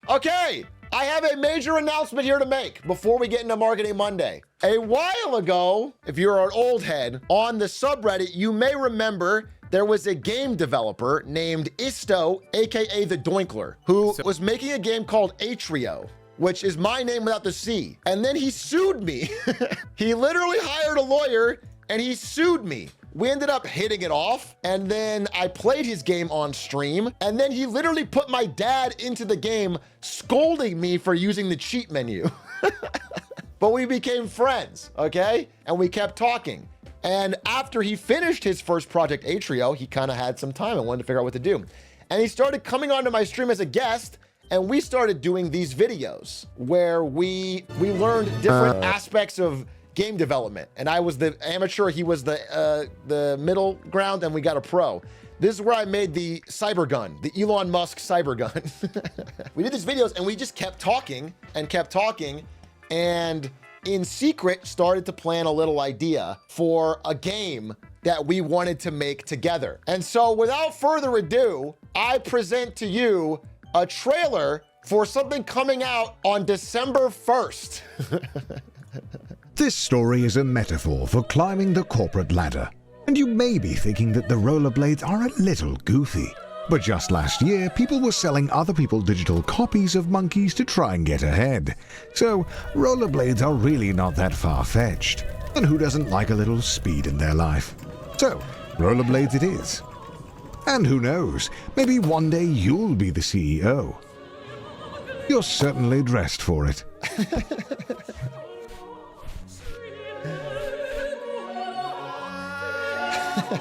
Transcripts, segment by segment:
Okay, I have a major announcement here to make before we get into Marketing Monday. A while ago, if you're an old head, on the subreddit, you may remember there was a game developer named Isto, aka the Doinkler, who was making a game called Atrio, which is my name without the C. And then he sued me. He literally hired a lawyer and he sued me. We ended up hitting it off, and then I played his game on stream, and then he literally put my dad into the game, scolding me for using the cheat menu. But we became friends, okay? And we kept talking. And after he finished his first project, Atrio, he kind of had some time and wanted to figure out what to do. And he started coming onto my stream as a guest, and we started doing these videos where we learned different aspects of game development. And I was the amateur, he was the middle ground, and we got a pro. This is where I made the cyber gun, the Elon Musk cyber gun. We did these videos and we just kept talking, and in secret started to plan a little idea for a game that we wanted to make together. And so without further ado, I present to you a trailer for something coming out on December 1st. This story is a metaphor for climbing the corporate ladder. And you may be thinking that the rollerblades are a little goofy. But just last year, people were selling other people digital copies of monkeys to try and get ahead. So rollerblades are really not that far-fetched. And who doesn't like a little speed in their life? So, rollerblades it is. And who knows, maybe one day you'll be the CEO. You're certainly dressed for it.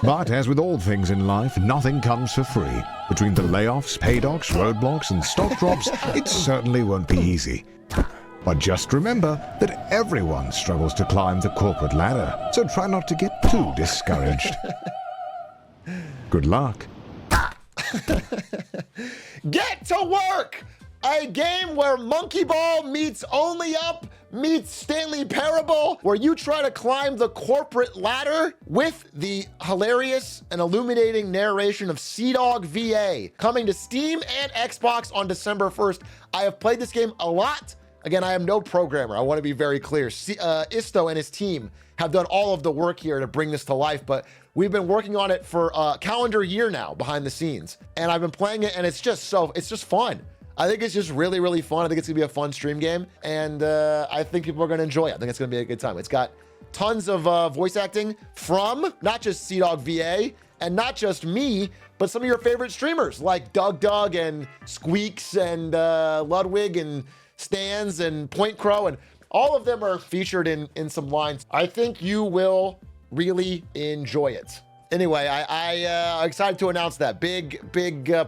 But as with all things in life, nothing comes for free. Between the layoffs, pay docs, roadblocks, and stock drops, it certainly won't be easy. But just remember that everyone struggles to climb the corporate ladder, so try not to get too discouraged. Good luck. Get to work! A game where Monkey Ball meets Only Up meets Stanley Parable, where you try to climb the corporate ladder with the hilarious and illuminating narration of Seadog VA, coming to Steam and Xbox on December 1st. I have played this game a lot. Again, I am no programmer. I want to be very clear. Isto and his team have done all of the work here to bring this to life, but we've been working on it for a calendar year now behind the scenes. And I've been playing it, and it's just fun. I think it's just really, really fun. I think it's gonna be a fun stream game, and I think people are gonna enjoy it. I think it's gonna be a good time. It's got tons of voice acting from not just Seadog VA and not just me, but some of your favorite streamers like Doug and Squeaks and Ludwig and Stans and Point Crow, and all of them are featured in some lines. I think you will really enjoy it. Anyway, I'm excited to announce that big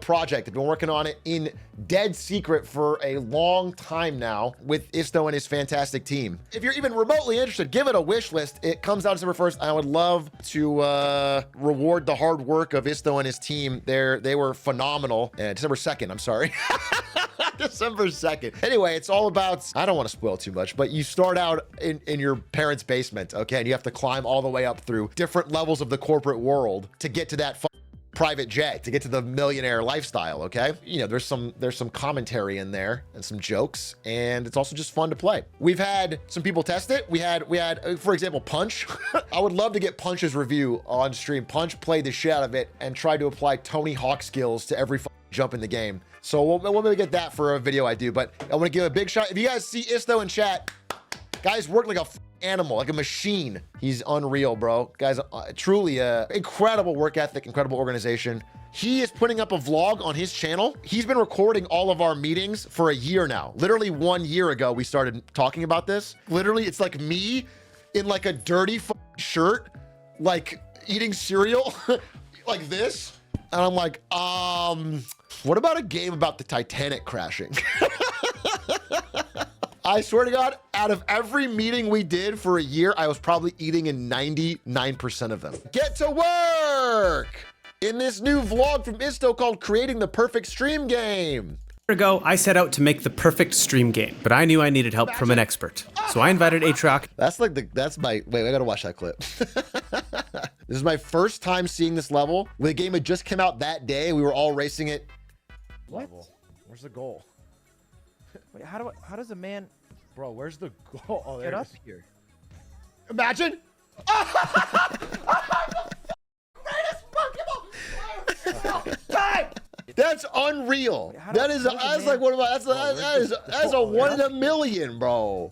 project. I've been working on it in dead secret for a long time now with Isto and his fantastic team. If you're even remotely interested, give it a wish list. It comes out December 1st. I would love to reward the hard work of Isto and his team. They were phenomenal. December 2nd, I'm sorry. December 2nd. Anyway, it's all about, I don't want to spoil too much, but you start out in your parents' basement, okay? And you have to climb all the way up through different levels of the corporate world to get to that private jet, to get to the millionaire lifestyle, okay? You know, there's some commentary in there and some jokes, and it's also just fun to play. We've had some people test it. We had, for example, Punch. I would love to get Punch's review on stream. Punch played the shit out of it and tried to apply Tony Hawk skills to every jump in the game. So we'll maybe get that for a video I do, but I want to give a big shout. If you guys see Isto in chat, guys work like a animal, like a machine. He's unreal, bro. Guys, truly incredible work ethic, incredible organization. He is putting up a vlog on his channel. He's been recording all of our meetings for a year now. Literally 1 year ago, we started talking about this. Literally, it's like me in like a dirty shirt, like eating cereal like this. And I'm like, what about a game about the Titanic crashing? I swear to God, out of every meeting we did for a year, I was probably eating in 99% of them. Get to work! In this new vlog from Isto called Creating the Perfect Stream Game. Ago, I set out to make the perfect stream game, but I knew I needed help from an expert. So I invited Atrox. Wait, I gotta watch that clip. This is my first time seeing this level. The game had just come out that day. We were all racing it. What? Where's the goal? Wait, how does a man Bro, where's the goal? Oh, there get it up is. here? Imagine. Greatest Pokemon time. That's unreal. Wait, That is that's like one of my that's a 1 in a million, bro.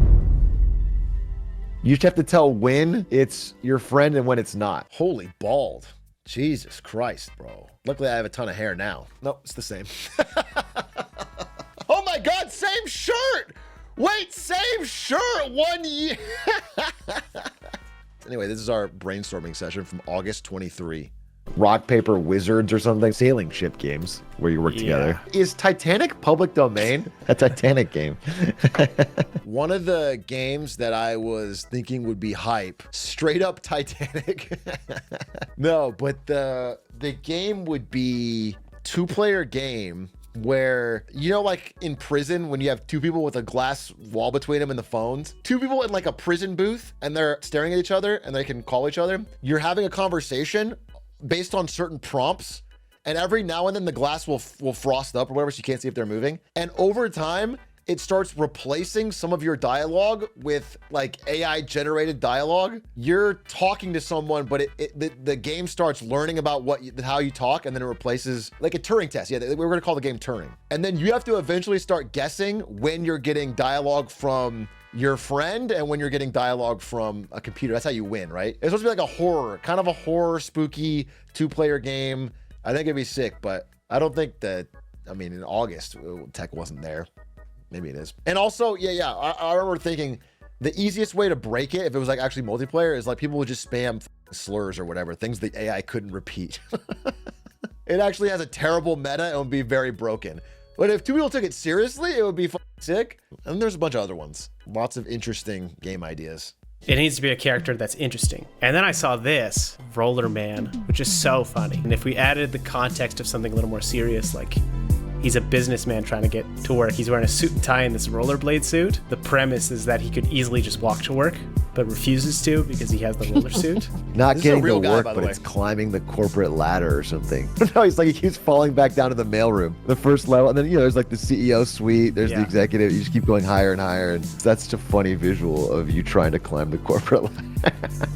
You just have to tell when it's your friend and when it's not. Holy bald. Jesus Christ, bro. Luckily, I have a ton of hair now. Nope, it's the same. Oh my God, same shirt. Wait, same shirt 1 year. Anyway, this is our brainstorming session from August 23. Rock, paper, wizards or something. Sailing ship games where you work together. Is Titanic public domain? A Titanic game. One of the games that I was thinking would be hype, straight up Titanic. No, but the game would be 2-player game where, you know, like in prison when you have 2 people with a glass wall between them and the phones, 2 people in like a prison booth and they're staring at each other and they can call each other. You're having a conversation based on certain prompts, and every now and then the glass will frost up or whatever, so you can't see if they're moving. And over time, it starts replacing some of your dialogue with like AI generated dialogue. You're talking to someone, but the game starts learning about how you talk, and then it replaces like a Turing test. Yeah, we're gonna call the game Turing. And then you have to eventually start guessing when you're getting dialogue from your friend and when you're getting dialogue from a computer. That's how you win, right? It's supposed to be like a horror, kind of a horror, spooky 2-player game. I think it'd be sick, but I don't think that, I mean, in August, tech wasn't there. Maybe it is. And also, I remember thinking the easiest way to break it, if it was like actually multiplayer, is like people would just spam slurs or whatever, things the AI couldn't repeat. It actually has a terrible meta and would be very broken. But if 2 people took it seriously, it would be sick. And there's a bunch of other ones. Lots of interesting game ideas. It needs to be a character that's interesting. And then I saw this, Roller Man, which is so funny. And if we added the context of something a little more serious, like he's a businessman trying to get to work. He's wearing a suit and tie in this rollerblade suit. The premise is that he could easily just walk to work, but refuses to because he has the roller suit. Not This getting is a real to guy, work, by the but way. it's climbing the corporate ladder or something. No, he's like, he keeps falling back down to the mailroom, the first level. And then, you know, there's like the CEO suite, there's the executive. You just keep going higher and higher. And that's such a funny visual of you trying to climb the corporate ladder.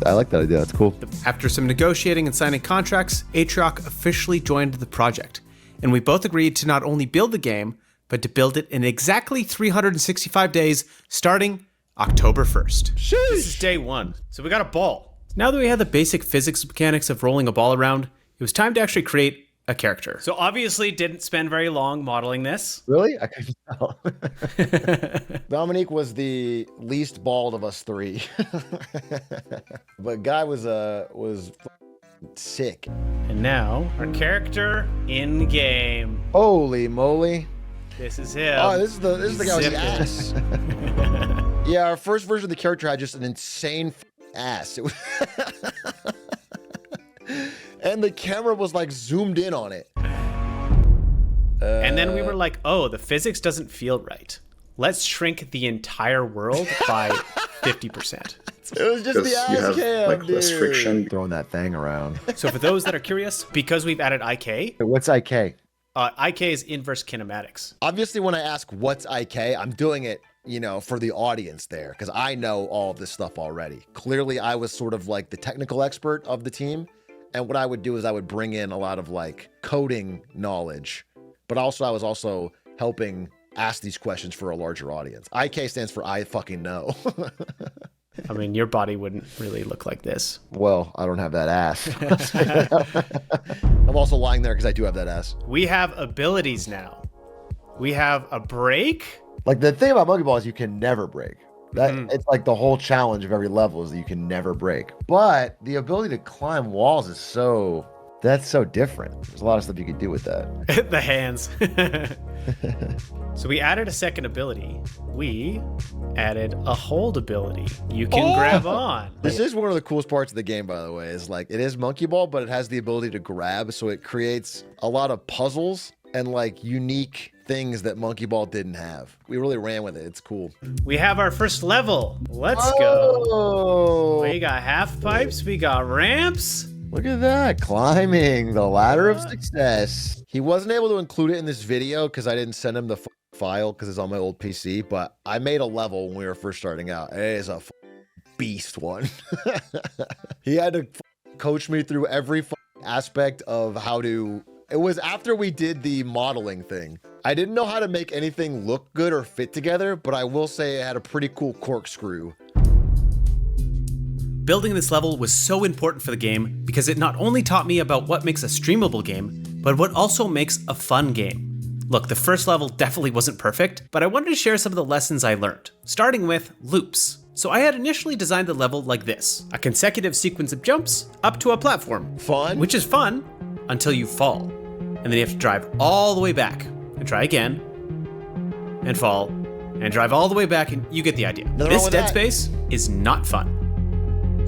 I like that idea. That's cool. After some negotiating and signing contracts, Atrioc officially joined the project. And we both agreed to not only build the game, but to build it in exactly 365 days, starting October 1st. Sheesh. This is day 1. So we got a ball. Now that we had the basic physics mechanics of rolling a ball around, it was time to actually create a character. So obviously didn't spend very long modeling this. Really? I couldn't tell. Dominique was the least bald of us 3. But Guy was sick. And now, our character in game. Holy moly. This is him. Oh, this is the guy with the Zipping. ass. Yeah, our first version of the character had just an insane ass. It was and the camera was like zoomed in on it. And then we were like, oh, the physics doesn't feel right. Let's shrink the entire world by 50%. It was just the ass cam, like less dude. friction. Throwing that thing around. So for those that are curious, because we've added IK, What's IK? IK is inverse kinematics. Obviously, when I ask what's IK, I'm doing it, you know, for the audience there, because I know all of this stuff already. Clearly, I was sort of like the technical expert of the team. And what I would do is I would bring in a lot of like coding knowledge, but also I was also helping ask these questions for a larger audience. IK stands for I fucking know. I mean, your body wouldn't really look like this. Well, I don't have that ass. I'm also lying there because I do have that ass. We have abilities now. We have a break. Like the thing about Monkey Ball is you can never break. That it's like the whole challenge of every level is that you can never break. But the ability to climb walls is that's so different. There's a lot of stuff you can do with that. The hands. So we added a second ability. We added a hold ability. You can grab on. This is one of the coolest parts of the game, by the way, is like it is Monkey Ball, but it has the ability to grab. So it creates a lot of puzzles and like unique things that Monkey Ball didn't have. We really ran with it. It's cool. We have our first level. Let's go. Oh, We got half pipes. We got ramps. look at that. Climbing the ladder of success. He wasn't able to include it in this video because I didn't send him the file because it's on my old PC, but I made a level when we were first starting out. It is a beast one. He had to coach me through every aspect of how to. It was after we did the modeling thing. I didn't know how to make anything look good or fit together, but I will say it had a pretty cool corkscrew. Building this level was so important for the game because it not only taught me about what makes a streamable game, but what also makes a fun game. Look, the first level definitely wasn't perfect, but I wanted to share some of the lessons I learned, starting with loops. So I had initially designed the level like this, a consecutive sequence of jumps up to a platform. Fun? Which is fun until you fall. And then you have to drive all the way back and try again and fall and drive all the way back, and you get the idea. Nothing This wrong with Dead that. Space is not fun.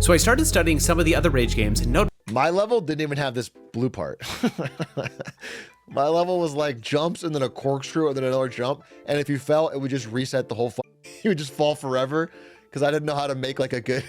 So I started studying some of the other Rage games and noticed My level didn't even have this blue part. My level was like jumps and then a corkscrew and then another jump. And if you fell, it would just reset the whole you would just fall forever because I didn't know how to make like a good.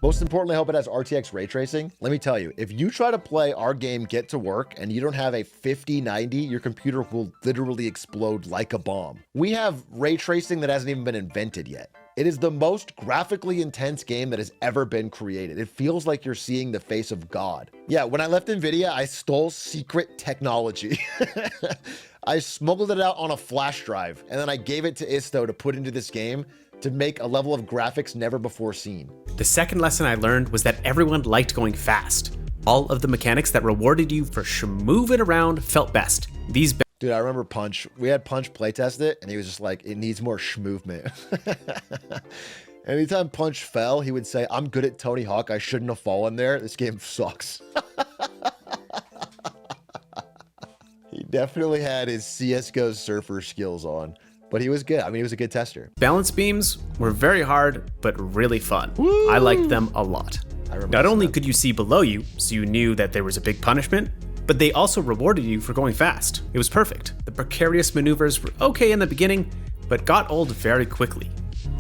Most importantly, I hope it has RTX ray tracing. Let me tell you, if you try to play our game Get to Work and you don't have a 5090, your computer will literally explode like a bomb. We have ray tracing that hasn't even been invented yet. It is the most graphically intense game that has ever been created. It feels like you're seeing the face of God. Yeah, when I left NVIDIA, I stole secret technology. I smuggled it out on a flash drive, and then I gave it to Isto to put into this game to make a level of graphics never before seen. the second lesson I learned was that everyone liked going fast. All of the mechanics that rewarded you for moving around felt best. These Dude, I remember Punch. We had Punch playtest it, and he was just like, it needs more movement. Anytime Punch fell, he would say, I'm good at Tony Hawk. I shouldn't have fallen there. This game sucks. He definitely had his CSGO surfer skills on, but he was good. I mean, he was a good tester. balance beams were very hard, but really fun. I liked them a lot. Not only could you see below you, so you knew that there was a big punishment, but they also rewarded you for going fast. It was perfect. The precarious maneuvers were okay in the beginning, but got old very quickly.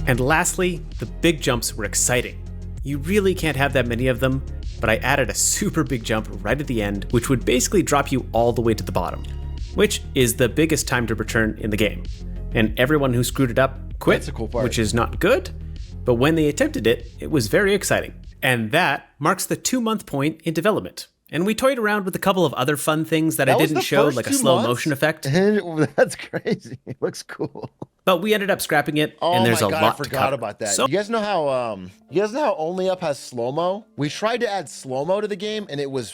And lastly, the big jumps were exciting. You really can't have that many of them, but I added a super big jump right at the end, which would basically drop you all the way to the bottom, which is the biggest time to return in the game. And everyone who screwed it up quit, That's a cool part. which is not good, but when they attempted it, it was very exciting. And that marks the 2-month point in development. And we toyed around with a couple of other fun things that I was didn't the show, first like a 2 slow months? motion effect, That's crazy. It looks cool. but we ended up scrapping it, and there's my a God, lot I to forgot cover. about that. So You guys know how Only Up has slow-mo? We tried to add slow-mo to the game, and it was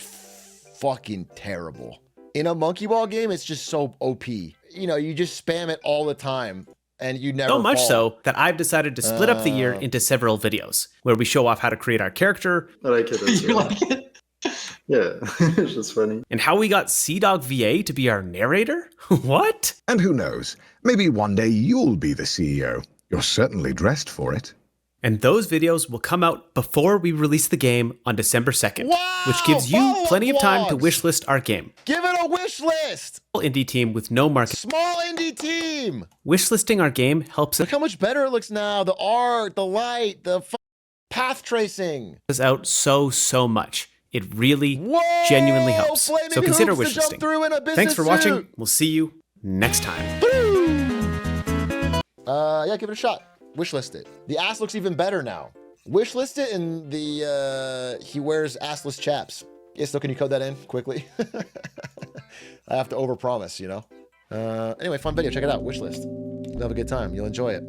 fucking terrible. In a Monkey Ball game, it's just so OP. You know, you just spam it all the time, and you never So much fall. so that I've decided to split up the year into several videos where we show off how to create our character I like it as You well. like it? Yeah, it's just funny. and how we got Dog VA to be our narrator. What? And who knows, maybe one day you'll be the CEO. You're certainly dressed for it. And those videos will come out before we release the game on December 2nd, Wow, which gives you follow-up plenty of time to vlogs. wishlist our game. Give it a wish list. Indie team with no market. Small indie team. Wishlisting our game helps Look how much better it looks now. The art, the light, the path tracing. us out so much. It really Whoa, genuinely helps. Flaming So consider hoops to jump wishlisting. through in a business Thanks for watching. suit. We'll see you next time. Yeah, give it a shot. Wishlist it. The ass looks even better now. Wishlist it, and the he wears assless chaps. Yeah, so can you code that in quickly? I have to overpromise, you know. Anyway, fun video. Check it out. Wishlist. You'll have a good time. You'll enjoy it.